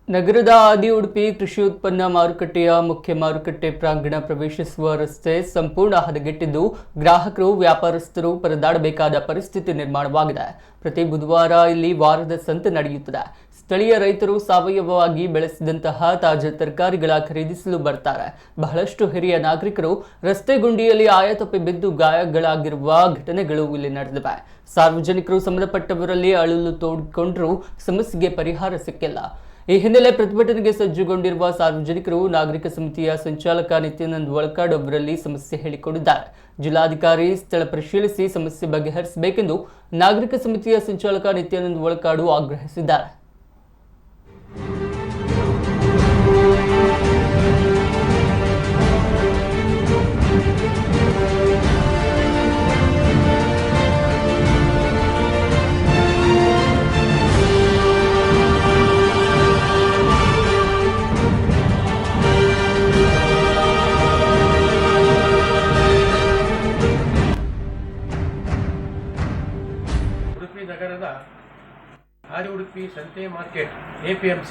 ನಗರದ ಆದಿ ಉಡುಪಿ ಕೃಷಿ ಉತ್ಪನ್ನ ಮಾರುಕಟ್ಟೆಯ ಮುಖ್ಯ ಮಾರುಕಟ್ಟೆ ಪ್ರಾಂಗಣ ಪ್ರವೇಶಿಸುವ ರಸ್ತೆ ಸಂಪೂರ್ಣ ಹದಗೆಟ್ಟಿದ್ದು ಗ್ರಾಹಕರು ವ್ಯಾಪಾರಸ್ಥರು ಪರದಾಡಬೇಕಾದ ಪರಿಸ್ಥಿತಿ ನಿರ್ಮಾಣವಾಗಿದೆ. ಪ್ರತಿ ಬುಧವಾರ ಇಲ್ಲಿ ವಾರದ ಸಂತೆ ನಡೆಯುತ್ತದೆ. ಸ್ಥಳೀಯ ರೈತರು ಸಾವಯವವಾಗಿ ಬೆಳೆಸಿದಂತಹ ತಾಜಾ ತರಕಾರಿಗಳ ಖರೀದಿಸಲು ಬರ್ತಾರೆ. ಬಹಳಷ್ಟು ಹಿರಿಯ ನಾಗರಿಕರು ರಸ್ತೆ ಗುಂಡಿಯಲ್ಲಿ ಆಯತಪ್ಪಿ ಬಿದ್ದು ಗಾಯಗಳಾಗಿರುವ ಘಟನೆಗಳು ಇಲ್ಲಿ ನಡೆದಿವೆ. ಸಾರ್ವಜನಿಕರು ಸಂಬಂಧಪಟ್ಟವರಲ್ಲಿ ಅಳಲು ತೋಡಿಕೊಂಡರೂ ಸಮಸ್ಯೆಗೆ ಪರಿಹಾರ ಸಿಕ್ಕಿಲ್ಲ. ಈ ಹಿನ್ನೆಲೆ ಪ್ರತಿಭಟನೆಗೆ ಸಜ್ಜುಗೊಂಡಿರುವ ಸಾರ್ವಜನಿಕರು ನಾಗರಿಕ ಸಮಿತಿಯ ಸಂಚಾಲಕ ನಿತ್ಯಾನಂದ್ ವಳಕಾಡ್ ಅವರಲ್ಲಿ ಸಮಸ್ಯೆ ಹೇಳಿಕೊಂಡಿದ್ದಾರೆ. ಜಿಲ್ಲಾಧಿಕಾರಿ ಸ್ಥಳ ಪರಿಶೀಲಿಸಿ ಸಮಸ್ಯೆ ಬಗೆಹರಿಸಬೇಕೆಂದು ನಾಗರಿಕ ಸಮಿತಿಯ ಸಂಚಾಲಕ ನಿತ್ಯಾನಂದ್ ವಳಕಾಡು ಆಗ್ರಹಿಸಿದ್ದಾರೆ. ಉಡುಪಿ ನಗರದ ಆದಿ ಉಡುಪಿ ಸಂತೆ ಮಾರ್ಕೆಟ್ APMC